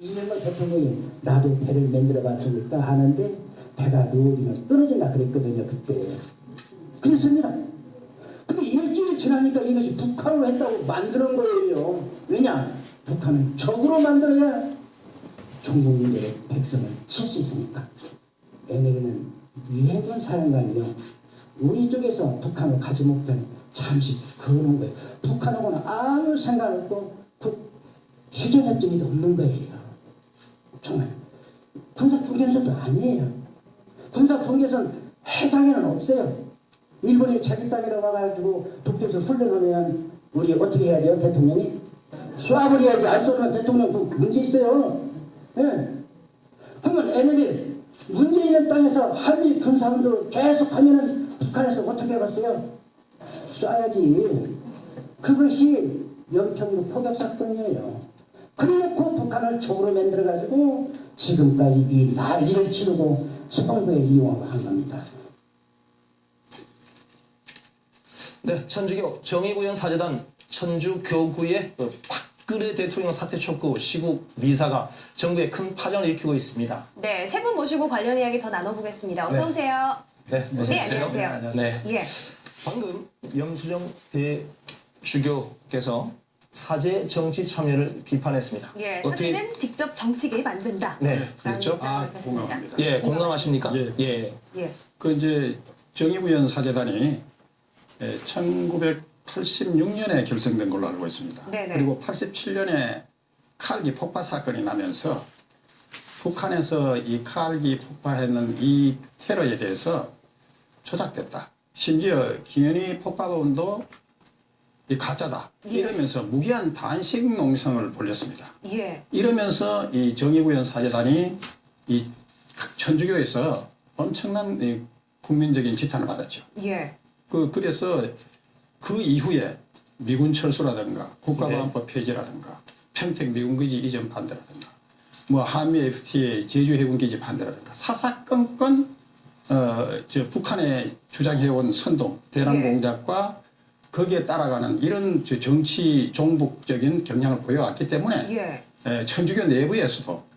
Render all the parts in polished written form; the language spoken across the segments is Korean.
이명박 대통령이 나도 배를 만들어 봤으니까 하는데 배가 노비는 떨어진다 그랬거든요 그때. 그랬습니다. 근데 일주일 지나니까 이것이 북한으로 했다고 만드는 거예요. 왜냐? 북한은 적으로 만들어야 종북 문제로 백성을 칠 수 있으니까. NLL은 유해군 사령관이요. 우리 쪽에서 북한을 가지 못하는 잠시 그러는 거예요. 북한하고는 아무 상관없고 휴전협정이 없는 거예요. 정말 군사분계선도 아니에요. 군사분계선 해상에는 없어요. 일본이 자기 땅이라고 와가지고 북쪽에서 훈련하면 우리 어떻게 해야 돼요? 대통령이 쏴버려야지. 안 쏘면 대통령 그 문제 있어요. 예. 그러면 NLL 문제 있는 땅에서 한미 군사운동을 계속하면은 북한에서 어떻게 해봤어요? 쏴야지. 그것이 연평도 포격사건이에요. 그래놓고 북한을 적으로 만들어가지고 지금까지 이 난리를 치르고 선거에 이용하고 한 겁니다. 네, 천주교 정의구현 사재단 천주교구의 박근혜 대통령 사퇴 촉구 시국 미사가 전국에 큰 파장을 일으키고 있습니다. 네, 세 분 모시고 관련 이야기 더 나눠보겠습니다. 어서 네. 오세요. 네, 네, 안녕하세요. 네, 예. 방금 염수정 대주교께서 사제 정치 참여를 비판했습니다. 예, 어떻게 사태는 직접 정치계에 만든다. 네, 그렇죠. 입장을 폈습니다. 공감합니다. 예, 공감하십니까? 예. 예. 예. 그 이제 정의구현 사재단이 1986년에 결성된 걸로 알고 있습니다. 네네. 그리고 87년에 칼기 폭파 사건이 나면서 북한에서 이 칼기 폭파했는 이 테러에 대해서 조작됐다. 심지어 김현희 폭파론도 이 가짜다. 예. 이러면서 무기한 단식 농성을 벌였습니다. 예. 이러면서 이 정의구현 사재단이 이 천주교에서 엄청난 이 국민적인 지탄을 받았죠. 예. 그래서 그 이후에 미군 철수라든가 국가보안법 폐지라든가 평택 미군기지 이전 반대라든가 뭐 한미 FTA 제주 해군기지 반대라든가 사사건건 북한에 주장해온 선동 대남 공작과 거기에 따라가는 이런 정치 종북적인 경향을 보여왔기 때문에 예. 천주교 내부에서도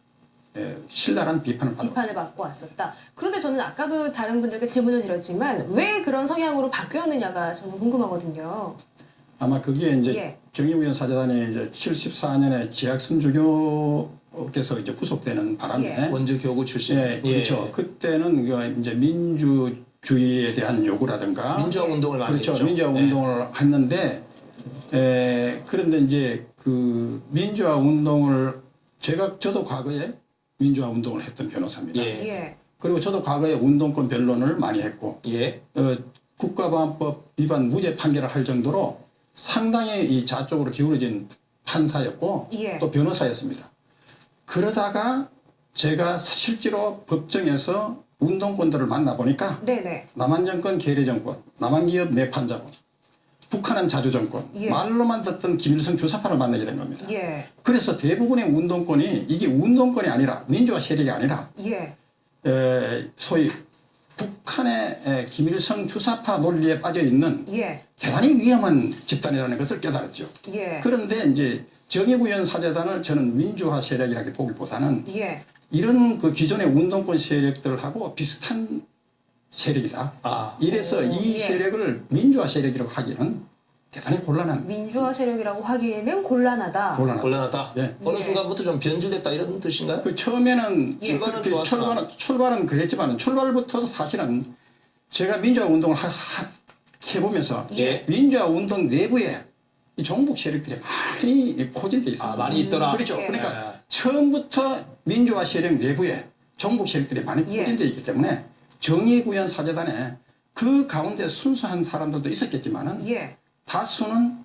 신랄한 비판을 받았다. 비판을 받고 왔었다. 그런데 저는 아까도 다른 분들께 질문을 드렸지만 왜 그런 성향으로 바뀌었느냐가 저는 궁금하거든요. 아마 그게 이제 예. 정의구현 사재단이 이제 74년에 지학선주교께서 이제 구속되는 바람에 원주 교구 출신. 예, 그렇죠. 예. 그때는 그 이제 민주주의에 대한 요구라든가 민주화 운동을 많이 그렇죠. 했죠. 민주화 운동을 했는데 그런데 이제 그 민주화 운동을 저도 과거에 민주화 운동을 했던 변호사입니다. 예. 예. 그리고 저도 과거에 운동권 변론을 많이 했고 예. 국가보안법 위반 무죄 판결을 할 정도로 상당히 이 좌쪽으로 기울어진 판사였고 예. 또 변호사였습니다. 그러다가 제가 실제로 법정에서 운동권들을 만나보니까 네네. 남한정권 계례정권, 남한기업 매판자본, 북한은 자주정권, 예. 말로만 듣던 김일성 주사파를 만나게 된 겁니다. 예. 그래서 대부분의 운동권이 이게 운동권이 아니라 민주화 세력이 아니라 예. 소위 북한의 김일성 주사파 논리에 빠져 있는 예. 대단히 위험한 집단이라는 것을 깨달았죠. 예. 그런데 이제 정의구현 사재단을 저는 민주화 세력이라고 보기보다는 예. 이런 그 기존의 운동권 세력들하고 비슷한 세력이다. 아. 이래서 이 예. 세력을 민주화 세력이라고 하기는 대단히 곤란한. 민주화 세력이라고 하기에는 곤란하다. 곤란하다. 예. 어느 예. 순간부터 좀 변질됐다 이런 뜻인가요? 그 처음에는 예. 출발은 좋았지만. 출발은 그랬지만 출발부터 사실은 제가 민주화 운동을 해보면서 예. 민주화 운동 내부에 이 종북 세력들이 많이 포진돼 있었습니다. 많이 있더라. 그렇죠. 예. 그러니까 처음부터 민주화 세력 내부에 종북 세력들이 많이 예. 포진돼 있기 때문에 정의구현 사재단에 그 가운데 순수한 사람들도 있었겠지만은 예. 다수는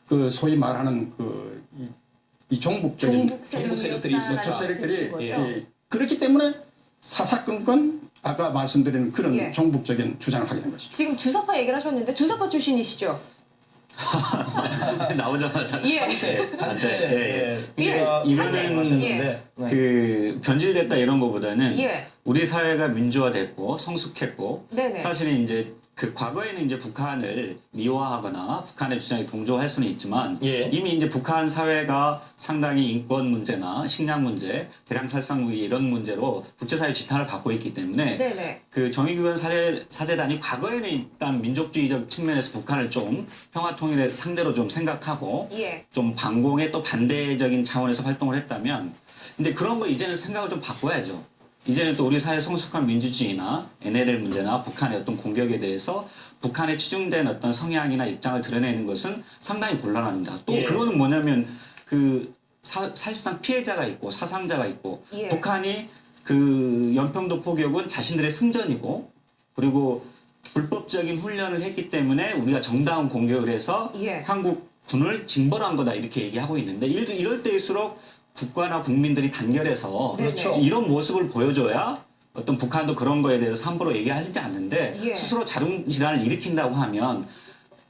그 소위 말하는 이 종북적인 종북 세력들이 있었죠. 저 세력들이 거죠. 예. 그렇기 때문에 사사건건 아까 말씀드린 그런 예. 종북적인 주장을 하게 된 것이죠. 지금 주사파 얘기를 하셨는데 주사파 출신이시죠? 나오자마자 예. 한테 예. 예. 이거는 예. 그 변질됐다 이런 거보다는 예. 우리 사회가 민주화됐고 성숙했고 네네. 사실은 이제 그 과거에는 이제 북한을 미화하거나 북한의 주장에 동조할 수는 있지만 예. 이미 이제 북한 사회가 상당히 인권 문제나 식량 문제, 대량 살상무기 이런 문제로 국제사회 지탄을 받고 있기 때문에 네네. 그 정의규현 사제단이 과거에는 일단 민족주의적 측면에서 북한을 좀 평화통일의 상대로 좀 생각하고 예. 좀 반공에 또 반대적인 차원에서 활동을 했다면 근데 그런 거 이제는 생각을 좀 바꿔야죠. 이제는 또 우리 사회 성숙한 민주주의나 NLL 문제나 북한의 어떤 공격에 대해서 북한에 치중된 어떤 성향이나 입장을 드러내는 것은 상당히 곤란합니다. 또 예. 그거는 뭐냐면 그 사실상 피해자가 있고 사상자가 있고 예. 북한이 그 연평도 포격은 자신들의 승전이고 그리고 불법적인 훈련을 했기 때문에 우리가 정당한 공격을 해서 예. 한국 군을 징벌한 거다 이렇게 얘기하고 있는데 이럴 때일수록 국가나 국민들이 단결해서 그렇죠. 이런 모습을 보여줘야 어떤 북한도 그런 거에 대해서 함부로 얘기하지 않는데 예. 스스로 자중질환을 일으킨다고 하면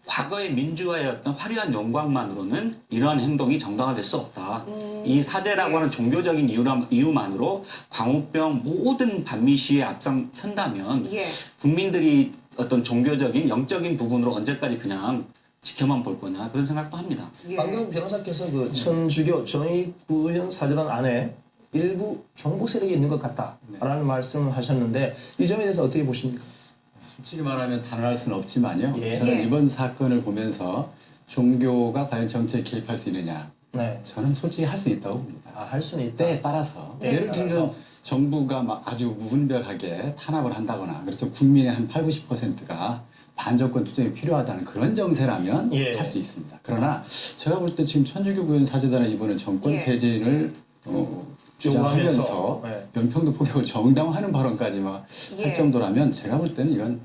과거의 민주화의 어떤 화려한 영광만으로는 이러한 행동이 정당화될 수 없다. 이 사제라고 예. 하는 종교적인 이유만으로 광우병 모든 반미 시위에 앞장선다면 예. 국민들이 어떤 종교적인 영적인 부분으로 언제까지 그냥 지켜만 볼 거냐 그런 생각도 합니다. 예. 방금 변호사께서 그 천주교 정의구현 사제단 안에 일부 종북 세력이 있는 것 같다라는 말씀을 하셨는데 이 점에 대해서 어떻게 보십니까? 솔직히 말하면 단언할 수는 없지만요. 예. 저는 예. 이번 사건을 보면서 종교가 과연 정치에 개입할 수 있느냐. 네. 저는 솔직히 할 수 있다고 봅니다. 아, 할 수는 있다. 때에 따라서. 네. 예를 들면 정부가 막 아주 무분별하게 탄압을 한다거나 그래서 국민의 한 80~90%가 반정권 투쟁이 필요하다는 그런 정세라면 예. 할 수 있습니다. 그러나 제가 볼 때 지금 천주교 구현 사제단은 이번에 정권 예. 퇴진을 주장하면서 네. 연평도 포격을 정당화하는 발언까지 막 예. 할 정도라면 제가 볼 때는 이건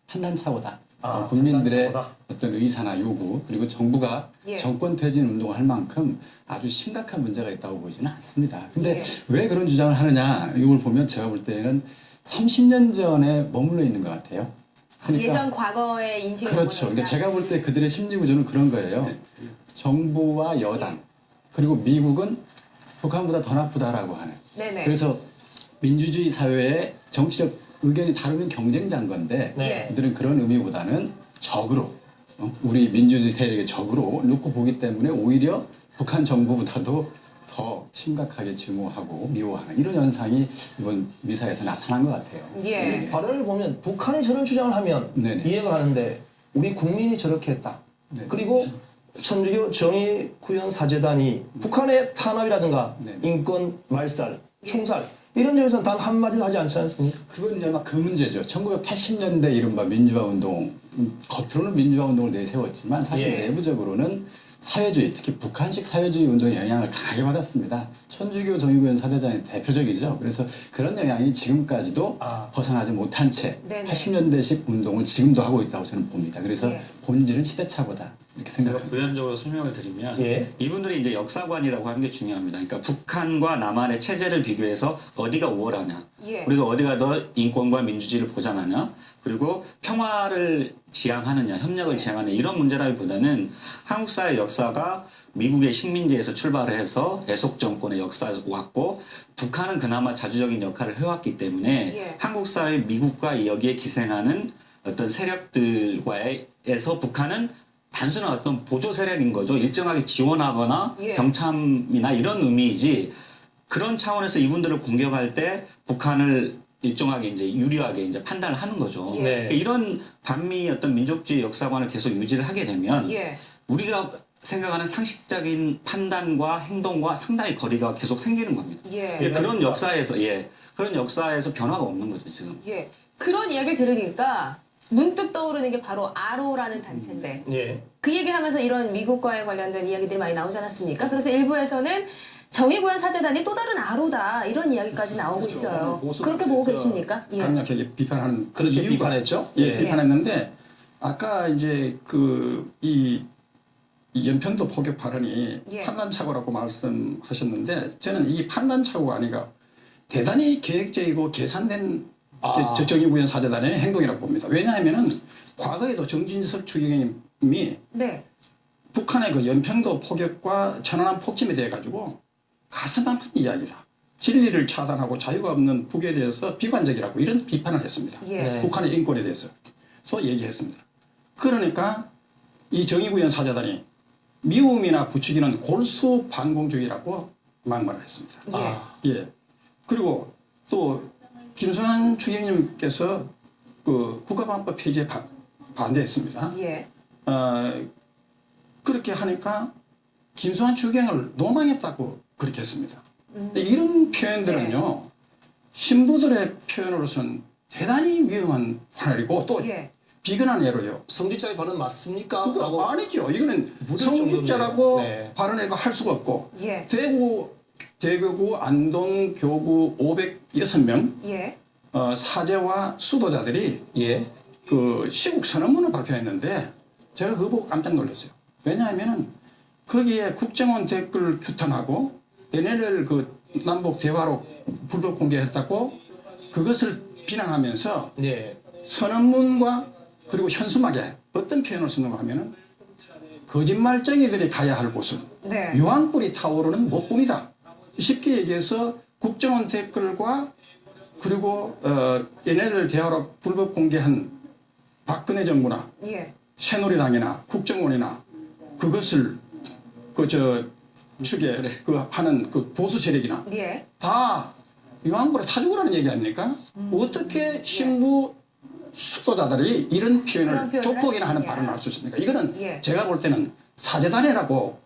판단차고다. 아, 국민들의 판단차고다. 어떤 의사나 요구 그리고 정부가 예. 정권 퇴진 운동을 할 만큼 아주 심각한 문제가 있다고 보이지는 않습니다. 근데 예. 왜 그런 주장을 하느냐 이걸 보면 제가 볼 때는 30년 전에 머물러 있는 것 같아요. 예전 과거의 인식을 그렇죠. 보니까. 근데 제가 볼 때 그들의 심리 구조는 그런 거예요. 정부와 여당 그리고 미국은 북한보다 더 나쁘다라고 하는. 네네. 그래서 민주주의 사회의 정치적 의견이 다르면 경쟁자인 건데 네. 이들은 그런 의미보다는 적으로 우리 민주주의 세력의 적으로 놓고 보기 때문에 오히려 북한 정부보다도 더 심각하게 증오하고 미워하는 이런 현상이 이번 미사에서 나타난 것 같아요. 예. 발언을 보면 북한이 저런 주장을 하면 네네. 이해가 가는데 우리 국민이 저렇게 했다. 네. 그리고 천주교 정의구현 사제단이 북한의 탄압이라든가 네. 인권 말살, 총살 이런 점에서는 단 한마디도 하지 않지 않습니까? 그건 이제 막 그 문제죠. 1980년대 이른바 민주화 운동, 겉으로는 민주화 운동을 내세웠지만 사실 예. 내부적으로는 사회주의, 특히 북한식 사회주의 운동의 영향을 강하게 받았습니다. 천주교 정의구현 사제단이 대표적이죠. 그래서 그런 영향이 지금까지도 아. 벗어나지 못한 채 네네. 80년대식 운동을 지금도 하고 있다고 저는 봅니다. 그래서 예. 본질은 시대착오다 이렇게 제가 생각합니다. 부연적으로 설명을 드리면 예. 이분들이 이제 역사관이라고 하는 게 중요합니다. 그러니까 북한과 남한의 체제를 비교해서 어디가 우월하냐, 예. 우리가 어디가 더 인권과 민주주의를 보장하냐, 그리고 평화를 지향하느냐, 협력을 지향하느냐 이런 문제라기보다는 한국 사회 역사가 미국의 식민지에서 출발을 해서 애속 정권의 역사에서 왔고 북한은 그나마 자주적인 역할을 해왔기 때문에 예. 한국 사회 미국과 여기에 기생하는 어떤 세력들과에서 북한은 단순한 어떤 보조 세력인 거죠. 일정하게 지원하거나 예. 경참이나 이런 의미이지 그런 차원에서 이분들을 공격할 때 북한을 일정하게 이제 유리하게 이제 판단을 하는 거죠. 예. 네. 그러니까 이런 반미 어떤 민족주의 역사관을 계속 유지를 하게 되면 예. 우리가 생각하는 상식적인 판단과 행동과 상당히 거리가 계속 생기는 겁니다. 예. 그런 역사에서 그런 역사에서 변화가 없는 거죠 지금. 예. 그런 이야기를 들으니까 문득 떠오르는 게 바로 아로라는 단체인데 예. 그 얘기를 하면서 이런 미국과의 관련된 이야기들이 많이 나오지 않았습니까? 그래서 일부에서는 정의구현 사제단이 또 다른 아로다 이런 이야기까지 나오고 있어요. 그렇게 보고 계십니까? 예. 강력하게 비판하는 그렇게 이유가- 비판했죠? 예, 예. 비판했는데 아까 이제 이 연평도 포격 발언이 예. 판단착오라고 말씀하셨는데 저는 이 판단착오가 아니라 대단히 계획적이고 계산된 아. 정의구현 사제단의 행동이라고 봅니다. 왜냐하면은 과거에도 정진석 추기경님이 네. 북한의 그 연평도 포격과 천안함 폭침에 대해 가지고 가슴 아픈 이야기다. 진리를 차단하고 자유가 없는 북에 대해서 비관적이라고 이런 비판을 했습니다. 예. 네. 북한의 인권에 대해서 또 얘기했습니다. 그러니까 이 정의구현 사재단이 미움이나 부추기는 골수반공주의라고 막말을 했습니다. 예. 아, 예. 그리고 또 김수환 추기님께서 그 국가보안법 폐지에 반대했습니다. 예. 그렇게 하니까 김수환 추경을 노망했다고 그렇게 했습니다. 근데 이런 표현들은요, 신부들의 표현으로서는 대단히 위험한 발언이고 또 예. 비근한 예로요. 성직자의 발언 맞습니까? 그거 라고 아니죠. 이거는 묻을 성직자라고 정도면, 네. 발언을 할 수가 없고 예. 대구구 안동교구 506명 예. 사제와 수도자들이 예. 그 시국 선언문을 발표했는데 제가 그거 보고 깜짝 놀랐어요. 왜냐하면은 거기에 국정원 댓글 규탄하고 NLL 그 남북 대화록 불법 공개했다고 그것을 비난하면서 네. 선언문과 그리고 현수막에 어떤 표현을 쓰는가 하면은 거짓말쟁이들이 가야 할 곳은 네. 유황불이 타오르는 못뿐이다. 쉽게 얘기해서 국정원 댓글과 그리고 NLL 대화록 불법 공개한 박근혜 정부나 예. 새누리당이나 국정원이나 그것을 축에 그 하는 그 보수 세력이나 예. 다 유황불에 타 죽으라는 얘기 아닙니까? 어떻게 신부 수도자들이 이런 그런 표현을 표현을 조폭이나 하는 하시느냐. 발언을 할 수 있습니까? 이거는 예. 제가 볼 때는 사제단이라고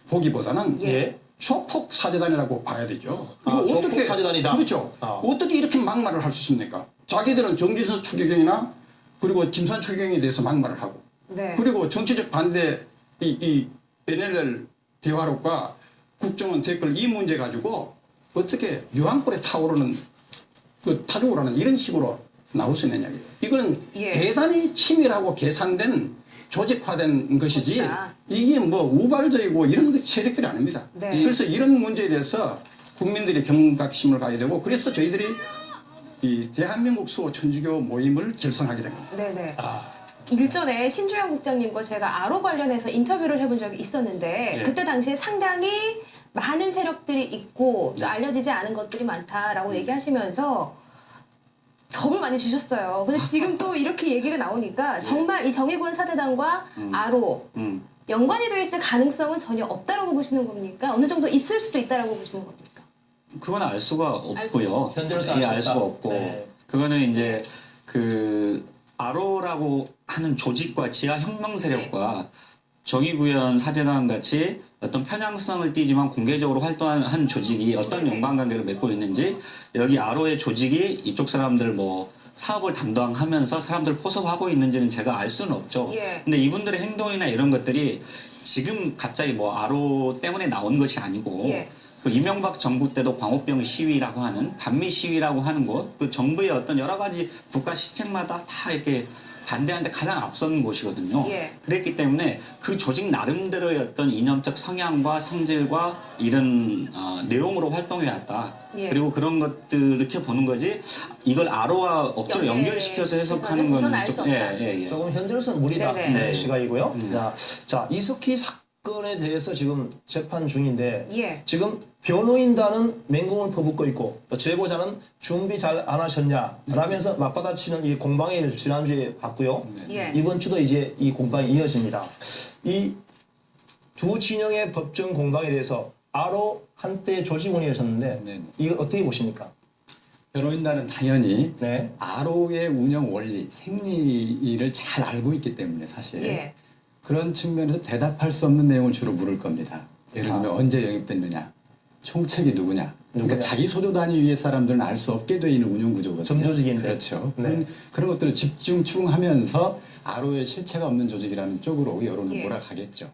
보기보다는 예. 조폭 사제단이라고 봐야 되죠. 아, 이거 조폭 사제단이다. 그렇죠. 아. 어떻게 이렇게 막말을 할 수 있습니까? 자기들은 정진석 추기경이나 그리고 김수환 추기경에 대해서 막말을 하고 네. 그리고 정치적 반대 이 NLL 대화록과 국정원 댓글 이 문제 가지고 어떻게 유황불에 타오르는 그 타죽으라는 이런 식으로 나올 수 있느냐. 이거는 예. 대단히 치밀하고 계산된 조직화된 것이지 그렇다. 이게 뭐 우발적이고 이런 세력들이 아닙니다. 네. 그래서 이런 문제에 대해서 국민들이 경각심을 가야 되고 그래서 저희들이 이 대한민국 수호 천주교 모임을 결성하게 된 겁니다. 네네. 아, 일전에 신주영 국장님과 제가 아로 관련해서 인터뷰를 해본 적이 있었는데 예. 그때 당시에 상당히 많은 세력들이 있고 또 알려지지 않은 것들이 많다라고 얘기하시면서 겁을 많이 주셨어요. 근데 지금 또 이렇게 얘기가 나오니까 정말 이 정의구현 사대단과 아로 연관이 되어 있을 가능성은 전혀 없다라고 보시는 겁니까? 어느 정도 있을 수도 있다라고 보시는 겁니까? 그건 알 수가 알 수 없고요. 현재로서 예, 알 알 수 수가 없다. 없고 네. 그거는 이제 그 아로라고 하는 조직과 지하 혁명 세력과 정의구현 사재단 같이 어떤 편향성을 띠지만 공개적으로 활동하는 조직이 어떤 연관관계를 맺고 있는지 여기 아로의 조직이 이쪽 사람들 뭐 사업을 담당하면서 사람들 포섭하고 있는지는 제가 알 수는 없죠. 예. 근데 이분들의 행동이나 이런 것들이 지금 갑자기 뭐 아로 때문에 나온 것이 아니고 예. 그 이명박 정부 때도 광우병 시위라고 하는 반미 시위라고 하는 곳, 그 정부의 어떤 여러 가지 국가 시책마다 다 이렇게 반대하는데 가장 앞선 곳이거든요. 예. 그랬기 때문에 그 조직 나름대로의 어떤 이념적 성향과 성질과 이런 내용으로 활동해왔다. 예. 그리고 그런 것들 이렇게 보는 거지 이걸 아로와 억지로 연결시켜서 해석하는 우선 건 알수 좀, 없다. 조금 현재로서는 무리다. 네네. 이런 네. 시각이고요. 자, 이석희 사건에 대해서 지금 재판 중인데 예. 지금 변호인단은 맹공을 퍼붓고 있고 또 제보자는 준비 잘 안 하셨냐 라면서 맞받아치는 이 공방을 지난주에 봤고요. 예. 이번 주도 이제 이 공방이 이어집니다. 이 두 진영의 법정 공방에 대해서 아로 한때 조직원이셨는데 네. 이걸 어떻게 보십니까? 변호인단은 당연히 네. 아로의 운영 원리, 생리를 잘 알고 있기 때문에 사실 예. 그런 측면에서 대답할 수 없는 내용을 주로 물을 겁니다. 예를 들면 아. 언제 영입됐느냐, 총책이 누구냐. 그러니까 누구냐. 자기 소조 단위 위의 사람들은 알 수 없게 돼 있는 운영 구조거든요. 점조직인데. 그렇죠. 네. 그런 것들을 집중 추궁하면서 아로의 실체가 없는 조직이라는 쪽으로 여론을 예. 몰아가겠죠.